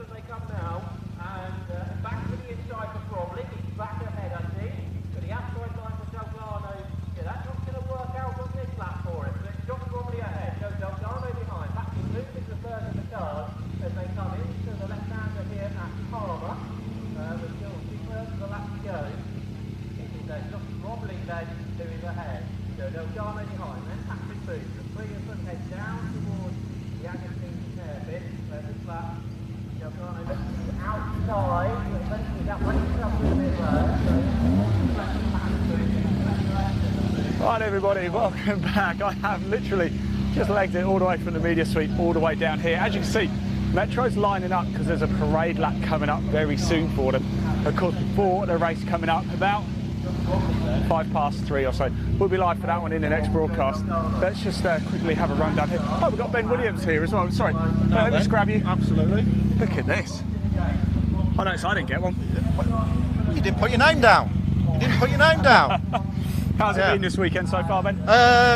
as they come now, and back to the inside for Bromley. He's back ahead, I see. To the outside line for Delgado. Yeah, that's not going to work out on this lap for him. So it's John Bromley ahead. So Delgado behind. Back to moving the third of the cars as they come into the left-hander here at Palmer. With still 2/3 of the lap to go. It is John Bromley then who is ahead. So Delgado behind. Then Patrick Booth. The three of them head down towards the Agostini hairpin. Where this lap, Delgado looking outside. But eventually that wakes up with a bit low. Right everybody, welcome back. I have literally just legged it all the way from the media suite all the way down here. As you can see, Metro's lining up because there's a parade lap coming up very soon for them. Of course, before the race coming up, about 3:05 or so. We'll be live for that one in the next broadcast. Let's just quickly have a run down here. Oh, we've got Ben Williams here as well. Sorry, let me just grab you. Absolutely. Look at this. I noticed I didn't get one. You didn't put your name down. You didn't put your name down. How's it been this weekend so far, Ben?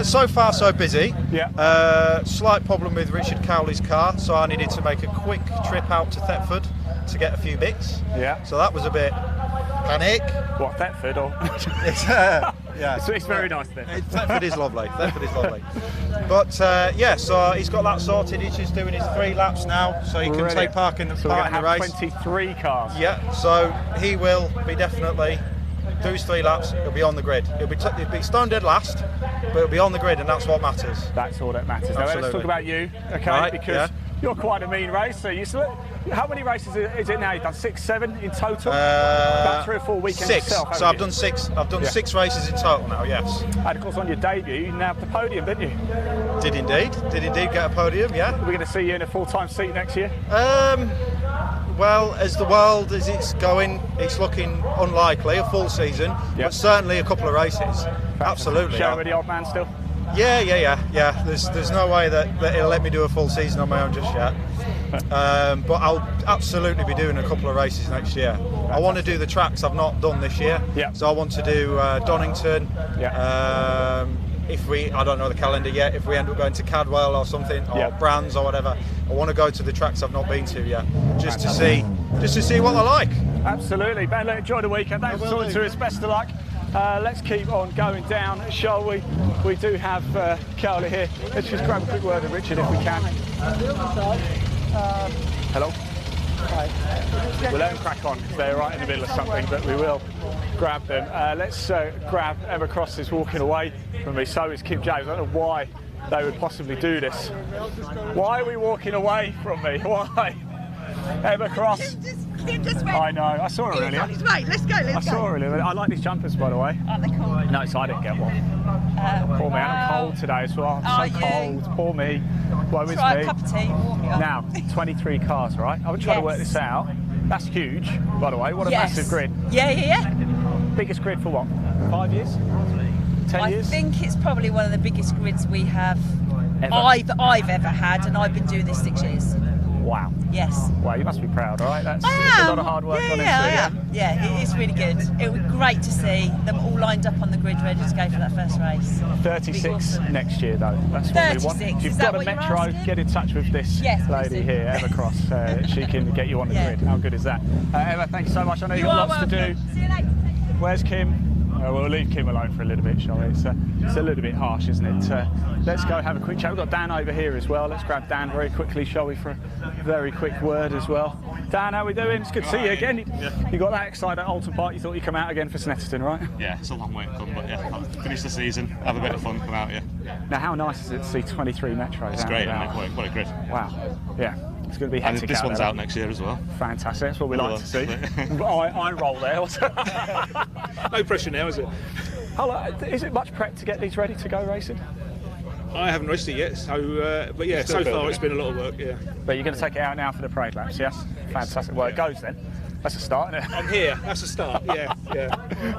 So far, so busy. Yeah. Slight problem with Richard Cowley's car, so I needed to make a quick trip out to Thetford to get a few bits. Yeah. So that was a bit panic. What, Thetford or? Yeah. It's very nice there. Thetford is lovely. Thetford is lovely. But yeah, so he's got that sorted. He's just doing his 3 laps now, so he can take part in the, so we're part in the have race. 23 cars. Yeah. So he will be definitely. Do his 3 laps, he'll be on the grid. He'll be stone dead last, but he'll be on the grid, and that's what matters. That's all that matters. Now let's talk about you, okay? Right, because you're quite a mean racer. How many races is it now? You've done 6, 7 in total? About 3 or 4 weekends 6. yourself, So I've done 6. I've done 6 races in total now. Yes. And of course, on your debut, you nabbed the podium, didn't you? Did indeed get a podium. Yeah. We're going to see you in a full-time seat next year. Well, as the world as it's going, it's looking unlikely a full season, but certainly a couple of races. Absolutely. Sharing with the old man still? Yeah. There's no way that it'll let me do a full season on my own just yet. But I'll absolutely be doing a couple of races next year. I want to do the tracks I've not done this year. Yeah. So I want to do Donington. Yeah. I don't know the calendar yet, if we end up going to Cadwell or something, or Brands or whatever, I want to go to the tracks I've not been to yet, just to see what they're like. Absolutely. Ben, enjoy the weekend. Thanks for talking to us. Best of luck. Let's keep on going down, shall we? We do have Cowley here. Let's just grab a quick word of Richard if we can. Hello. We'll let them crack on because they're right in the middle of something, but we will grab them. Let's grab Emma Cross is walking away from me, so is Kim James. I don't know why they would possibly do this. Why are we walking away from me? Why? Emma Cross. Kim just went. I know, I saw her earlier. On his way. Let's go. I saw her earlier. I like these jumpers, by the way. Aren't they cool? No, so I didn't get one. Poor me, I'm cold today as well. I'm so cold. Poor me. Woe is me. Try a cup of tea, warm you up. Now, 23 cars, right? I would try to work this out. That's huge, by the way. What a massive grid. Yeah. Biggest grid for what? 5 years? 10 years? I think it's probably one of the biggest grids we have Ever? I've ever had, and I've been doing this 6 years. Wow. Yes. Well, you must be proud, all right? It's I am. a lot of hard work on it. I am. Yeah, it is really good. It would be great to see them all lined up on the grid, ready to go for that first race. 36 awesome. Next year, though. That's what we want. 36. You've Is got that a what you're Metro. asking? Get in touch with this lady here, Emma Cross. She can get you on the grid. How good is that? Emma, thank you so much. I know you've got lots to do. See you later. Where's Kim? We'll leave Kim alone for a little bit, shall we? It's a little bit harsh, isn't it? Let's go have a quick chat. We've got Dan over here as well. Let's grab Dan very quickly, shall we, for a very quick word as well. Dan, how are we doing? It's good to see you again. You got that excited at Alton Park. You thought you'd come out again for Snetterton, right? Yeah, it's a long way to come, but yeah, I'll finish the season, have a bit of fun, come out here. Now, how nice is it to see 23 Metros? It's great, isn't it? What a grid. Wow. Yeah. It's going to be hectic. And this one's out next year as well. Fantastic. That's what we like to see. I roll there. No pressure now, is it? Is it much prep to get these ready to go racing? I haven't raced it yet, so but yeah, so far it's been a lot of work. Yeah. But you're going to take it out now for the parade laps, yes? Fantastic. Well, it goes then. That's a start, isn't it? I'm here. That's a start. Yeah.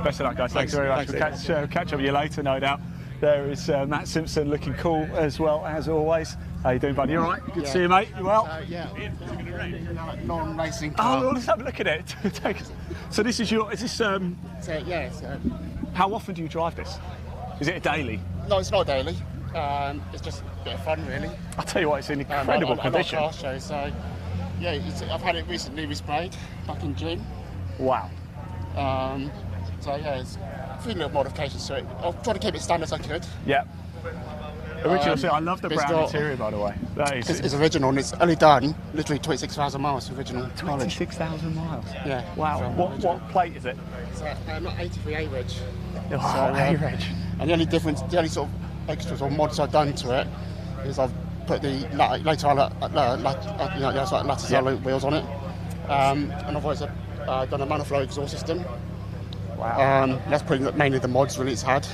Best of luck, guys. Thanks very much. We'll catch up with you later, no doubt. There is Matt Simpson looking cool as well as always. How you doing, buddy? You all right? Good to see you, mate. You well? Yeah. Non-racing car. Oh, well, let's have a look at it. So this is your. Is this? How often do you drive this? Is it a daily? No, it's not daily. It's just a bit of fun, really. I'll tell you what, it's in incredible condition. I love car shows, so Yeah, I've had it recently resprayed back in June. Wow. So yeah, it's a few little modifications to it. I'll try to keep it standard as I could. Yeah. Original, I love the brown interior, by the way. That is, it's original, and it's only done literally 26,000 miles original. 26,000 miles? Yeah. Wow. What plate is it? It's not 83 A-Reg. Oh, A-Reg. And the only sort of extras or mods I've done to it is I've put the lateral wheels on it, and I've also done a Maniflow exhaust system. Wow. That's mainly the mods really it's had.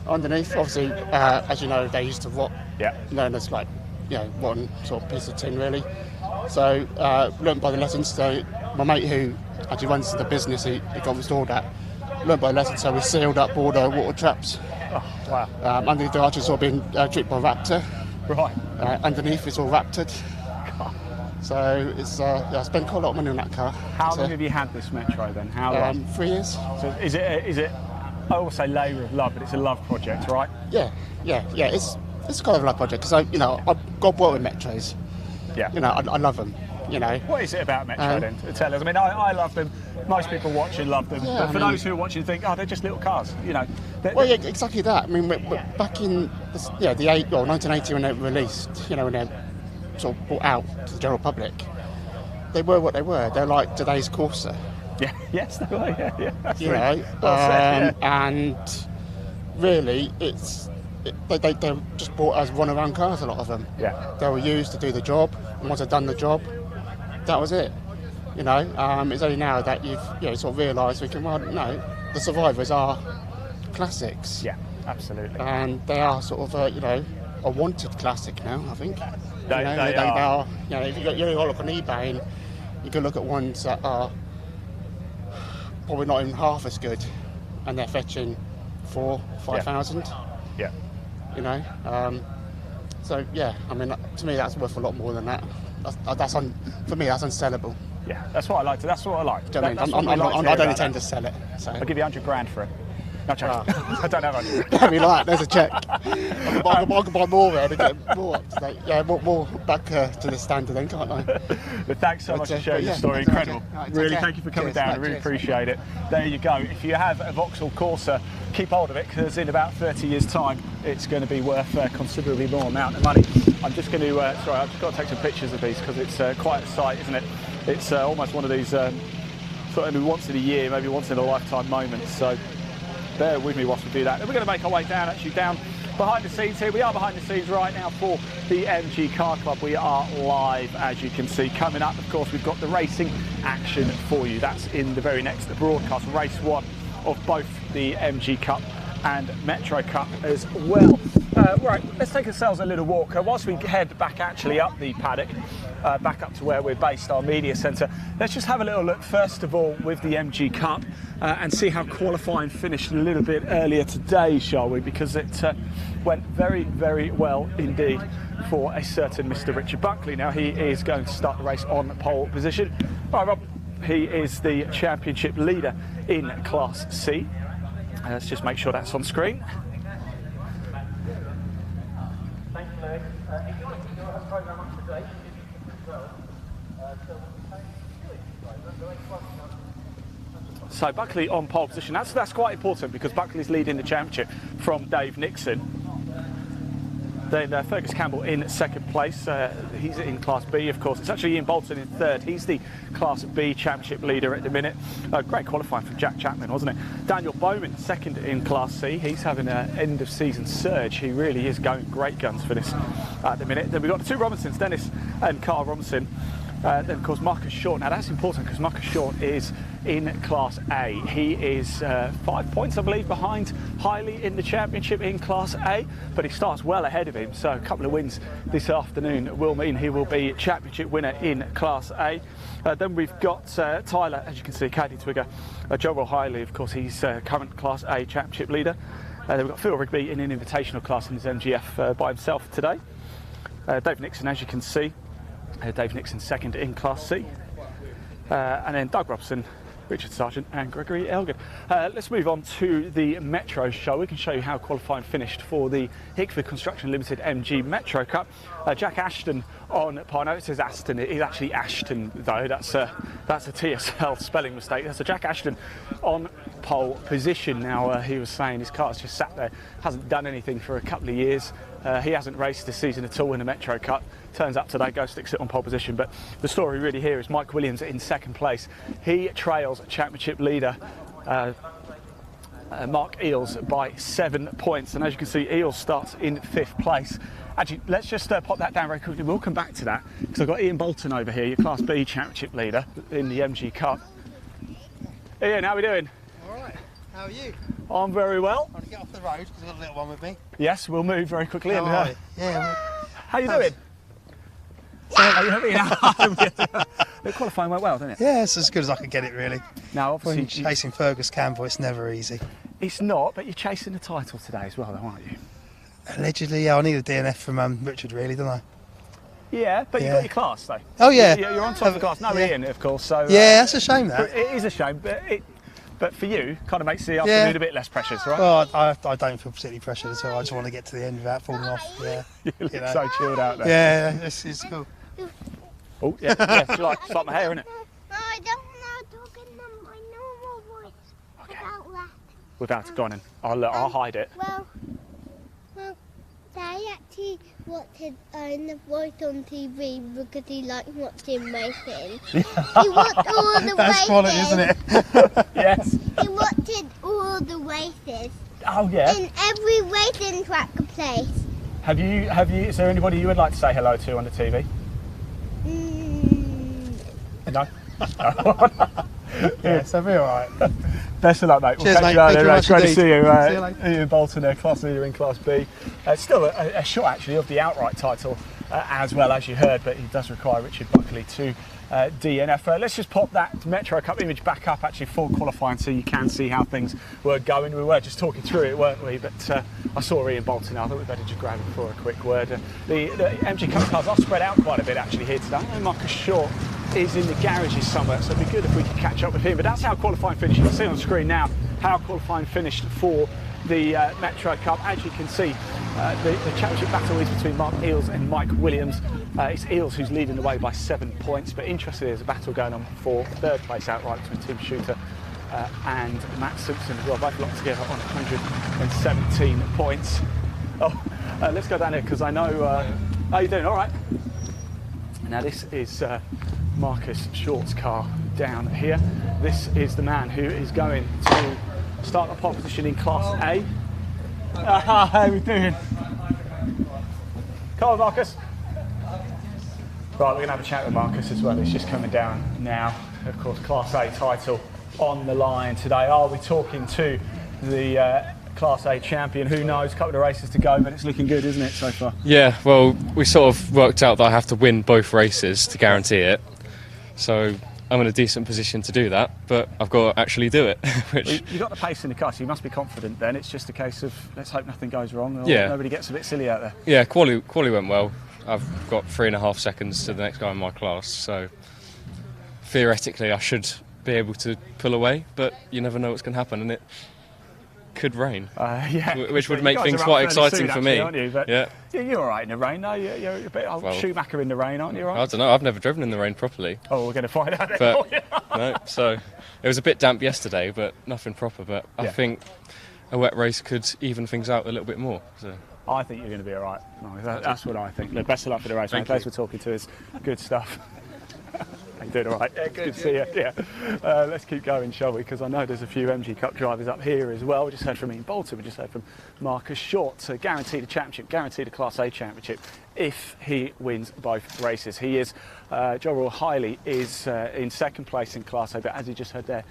Underneath, obviously, as you know, they used to rot. Yeah. Known as rotten sort of piece of tin, really. So, learned by the lessons. So, my mate who actually runs the business, he got restored at. Learned by the lessons, so we sealed up all the water traps. Oh, wow. Underneath the arches all been dripped by Raptor. Right. Underneath it's all Raptored. So it's I spent quite a lot of money on that car. How long have you had this Metro then? How long? 3 years. So is it? I always say labour of love, but it's a love project, right? Yeah. It's kind of a love project because I've got work with Metros. Yeah. I love them. What is it about Metro then? Tell us. I mean, I love them. Most people watching love them, but for those who are watching, think, they're just little cars. Well, yeah, exactly that. I mean, back in the 1980 when they were released, when they sort of brought out to the general public, they were what they were. They're like today's Corsa. Yeah. Yes, they were. Yeah. And really, they just bought as run-around cars. A lot of them. Yeah. They were used to do the job, and once they've done the job, that was it. It's only now that you've sort of realised the Survivors are classics. Yeah, absolutely. And they are sort of a wanted classic now, I think. They are. If you look on eBay and you can look at ones that are probably not even half as good, and they're fetching 4,000-5,000. Yeah. So yeah, I mean, to me that's worth a lot more than that. For me, that's unsellable. Yeah, that's what I like. That's what I like. Do you know what I mean? I don't intend to sell it. So. I'll give you 100 grand for it. No, I don't have 100. That'd be like, there's a check. I can buy more there to get more up to date. Yeah, more back to the standard then, can't I? But thanks so much for sharing your story. Incredible. Really, thank you for coming down. I really appreciate it. There you go. If you have a Vauxhall Corsa, keep hold of it, because in about 30 years' time, it's going to be worth considerably more amount of money. I'm just going to, I've just got to take some pictures of these because it's quite a sight, isn't it? It's almost one of these sort of maybe once in a year, maybe once in a lifetime moments. So bear with me whilst we do that. Then we're going to make our way down behind the scenes here. We are behind the scenes right now for the MG Car Club. We are live, as you can see. Coming up, of course, we've got the racing action for you. That's in the very next broadcast, race one of both the MG Cup and Metro Cup as well. Right, let's take ourselves a little walk. Whilst we head back actually up the paddock, back up to where we're based, our media centre, let's just have a little look first of all with the MG Cup and see how qualifying finished a little bit earlier today, shall we? Because it went very, very well indeed for a certain Mr. Richard Buckley. Now he is going to start the race on pole position. All right, Rob, he is the championship leader in Class C. Let's just make sure that's on screen. Thanks, Lewis. If you want to keep your programme up to date, as well. So Buckley on pole position. That's quite important because Buckley's leading the championship from Dave Nixon. Then Fergus Campbell in second place. He's in Class B, of course. It's actually Ian Bolton in third. He's the Class B championship leader at the minute. Great qualifying from Jack Chapman, wasn't it? Daniel Bowman, second in Class C. He's having an end-of-season surge. He really is going great guns for this at the minute. Then we've got the two Robinsons, Dennis and Carl Robinson. Then, of course, Marcus Short. Now, that's important because Marcus Short is in Class A. He is 5 points, I believe, behind Hiley in the championship in Class A, but he starts well ahead of him. So a couple of wins this afternoon will mean he will be championship winner in Class A. Then we've got Tyler, as you can see, Caddy Twigger. Joe Hiley, of course, he's current Class A championship leader. Then we've got Phil Rigby in an invitational class in his MGF by himself today. Dave Nixon, as you can see. Dave Nixon second in Class C. And then Doug Robson Richard Sargent and Gregory Elgin. Let's move on to the Metro show. We can show you how qualifying finished for the Hickford Construction Limited MG Metro Cup. Jack Ashton on pole. No, it says Aston. It is actually Ashton though. That's a TSL spelling mistake. So Jack Ashton on pole position. Now he was saying his car's just sat there, hasn't done anything for a couple of years. He hasn't raced this season at all in the Metro Cup. Turns up today, goes sticks it on pole position. But the story really here is Mike Williams in second place. He trails championship leader Mark Eales by 7 points. And as you can see, Eales starts in 5th place. Actually, let's just pop that down very quickly. We'll come back to that because I've got Ian Bolton over here, your Class B championship leader in the MG Cup. Ian, how are we doing? All right. How are you? I'm very well. Trying to get off the road because I've got a little one with me. Yes, we'll move very quickly. How are you? Yeah. How you doing? How you doing? The qualifying went well, didn't it? Yeah, it's as good as I could get it, really. Now, When obviously, you're chasing Fergus Campbell, it's never easy. it's not, but you're chasing the title today as well, though, aren't you? Allegedly, yeah, I need a DNF from Richard, really, don't I? Yeah, but you've got your class, though. Oh, yeah. You're on top of the class. No, Yeah. Ian, of course. So Yeah, that's a shame, that. It is a shame, but for you, kind of makes the afternoon a bit less precious, right? Well, I don't feel particularly pressured at all. I just want to get to the end without falling off. Yeah. You look so chilled out there. Yeah, it's cool. Oh, yeah. Do you like start my hair, innit? No, I don't want to talk in my normal voice. Okay. Without that. Without it gone in. I'll hide it. Well, Daddy actually watches the voice on TV because he likes watching racing. He watched all the That's races. quality, isn't it? Yes. He watches all the races Oh, yeah. in every racing track place. Have you? Is there anybody you would like to say hello to on the TV? No. Yeah, so be all right. Best of luck, mate. Cheers, We'll catch mate. you later. Thank you very It's much great to see you. indeed. See you later. Ian Bolton, class leader in Class B. Still a shot, actually, of the outright title as well, as you heard, but he does require Richard Buckley to DNF. Let's just pop that Metro Cup image back up, actually, for qualifying, so you can see how things were going. We were just talking through it, weren't we? But I saw Ian Bolton. I thought we'd better just grab him for a quick word. The MG Cup cars are spread out quite a bit, actually, here today. I know Marcus Short is in the garages somewhere, so it'd be good if we could catch up with him. But that's how qualifying finished. You can see on the screen now how qualifying finished for the Metro Cup. As you can see, the championship battle is between Mark Eales and Mike Williams. It's Eales who's leading the way by 7 points, but interestingly, there's a battle going on for 3rd place outright between Tim Shooter and Matt Simpson as well. Both locked together on 117 points. Oh, let's go down here because I know. How you doing? All right. Now this is Marcus Short's car down here. This is the man who is going to start the pole position in Class A. How are we doing? Come on, Marcus. Right, we're going to have a chat with Marcus as well. He's just coming down now. Of course, Class A title on the line today. Are we talking to the Class A champion? Who knows? A couple of races to go, but it's looking good, isn't it, so far? Yeah, well, we sort of worked out that I have to win both races to guarantee it. So I'm in a decent position to do that, but I've got to actually do it. Which Well, you got the pace in the car, so you must be confident then. It's just a case of let's hope nothing goes wrong or nobody gets a bit silly out there. yeah, quali went well. I've got 3.5 seconds to the next guy in my class, so theoretically I should be able to pull away, but you never know what's going to happen, and it could rain, which would make things quite exciting for me. Aren't you? But yeah, you're all right in the rain, though. You're a bit Schumacher in the rain, aren't you? Right? I don't know. I've never driven in the rain properly. Oh, we're going to find out. But no, so it was a bit damp yesterday, but nothing proper. But I think a wet race could even things out a little bit more. So. I think you're going to be all right. No, that's what I think. Look, best of luck for the race. Thanks for talking to us. Good stuff. You doing all right? Yeah, good to see you. Yeah. Let's keep going, shall we? Because I know there's a few MG Cup drivers up here as well. We just heard from Ian Bolton. We just heard from Marcus Short. So guaranteed a championship, guaranteed a Class A championship if he wins both races. He is. Joe Roy Hiley is in 2nd place in Class A, but as you just heard there,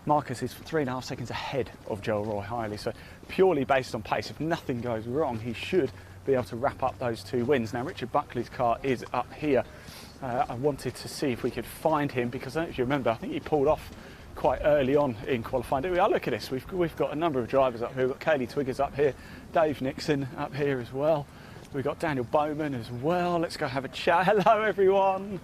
Marcus is 3.5 seconds ahead of Joe Roy Hiley. So purely based on pace, if nothing goes wrong, he should be able to wrap up those 2 wins. Now, Richard Buckley's car is up here. I wanted to see if we could find him because I don't know if you remember, I think he pulled off quite early on in qualifying. Didn't we? Oh, look at this. We've got a number of drivers up here. We've got Kaylee Twiggers up here, Dave Nixon up here as well. We've got Daniel Bowman as well. Let's go have a chat. Hello, everyone.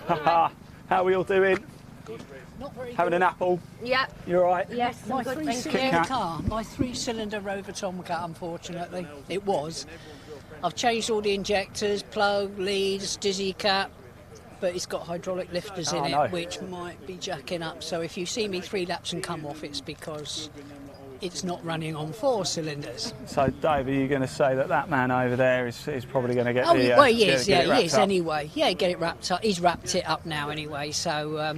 How are we all doing? Good. Not very Having good. an apple? Yeah. You all right? Yes, My I'm good, thank three-cylinder you. car, my three-cylinder Rover Tomcat, unfortunately, it was. I've changed all the injectors, plug, leads, dizzy cap, but it's got hydraulic lifters in it, which might be jacking up. So if you see me 3 laps and come off, it's because it's not running on 4 cylinders. So, Dave, are you going to say that man over there is probably going to get Oh, the... well, he is, get it he is wrapped up? anyway. Yeah, get it wrapped up. He's wrapped it up now anyway, so...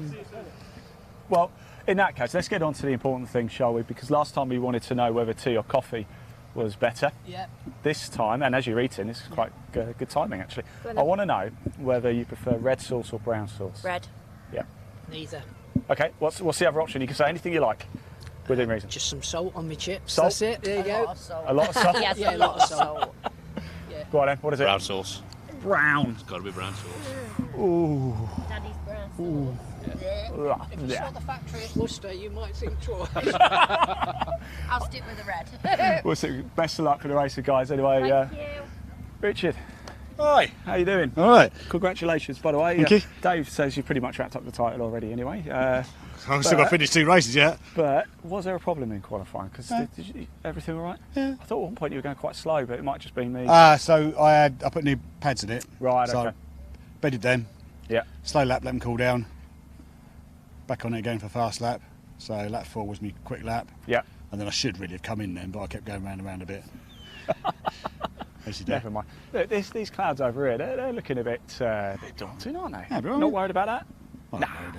Well, in that case, let's get on to the important thing, shall we? Because last time we wanted to know whether tea or coffee was better. Yeah. This time, and as you're eating, this is quite good timing, actually. I want to know whether you prefer red sauce or brown sauce. Red. Yeah. Neither. Okay, what's the other option? You can say anything you like, within reason. Just some salt on my chips. Salt? That's it. There you go. A lot of salt? Yes, Yeah, a lot of salt. Yeah. Go on then, what is it? Brown sauce. Brown. It's got to be brown sauce. Ooh. Daddy's brown sauce. Ooh. If you saw the factory at Worcester, you might think twice. I'll stick with the red. Well, so best of luck for the race, guys. Anyway, Thank you. Richard. Hi. How you doing? All right. Congratulations, by the way. Thank you. Dave says you've pretty much wrapped up the title already anyway. I've still got to finish 2 races yet. But was there a problem in qualifying? Because everything all right? Yeah. I thought at one point you were going quite slow, but it might just be me. So I put new pads in it. Right, so okay. I bedded them. Yeah. Slow lap, let them cool down. Back on it again for fast lap. So lap 4 was my quick lap. Yeah. And then I should really have come in then, but I kept going round and round a bit. As you do. Never mind. Look, these clouds over here, they're looking a bit daunting, aren't they? Yeah, but Not worried about that? I'm Nah. not worried,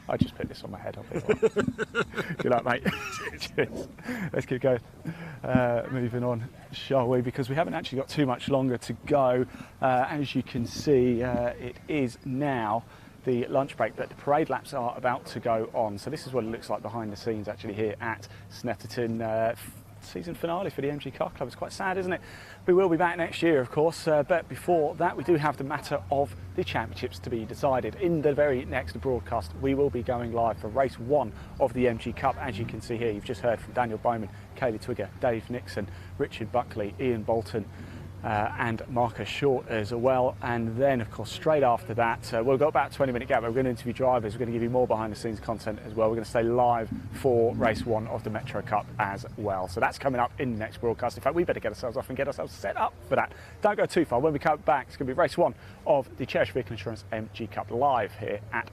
I just put this on my head. I'll be all right. Good luck, mate. Cheers. Let's keep going. Moving on, shall we? Because we haven't actually got too much longer to go. As you can see, it is now the lunch break, but the parade laps are about to go on. So this is what it looks like behind the scenes actually here at Snetterton. Season finale for the MG Car Club. It's quite sad, isn't it? We will be back next year, of course, but before that we do have the matter of the championships to be decided. In the very next broadcast we will be going live for race 1 of the MG Cup. As you can see here, you've just heard from Daniel Bowman, Kaylee Twigger, Dave Nixon, Richard Buckley, Ian Bolton and Marcus Short as well. And then of course straight after that we've got about a 20-minute gap. We're going to interview drivers, we're going to give you more behind the scenes content as well. We're going to stay live for race 1 of the Metro Cup as well. So that's coming up in the next broadcast. In fact, we better get ourselves off and get ourselves set up for that. Don't go too far. When we come back, it's going to be race 1 of the Cherish Vehicle Insurance MG Cup live here at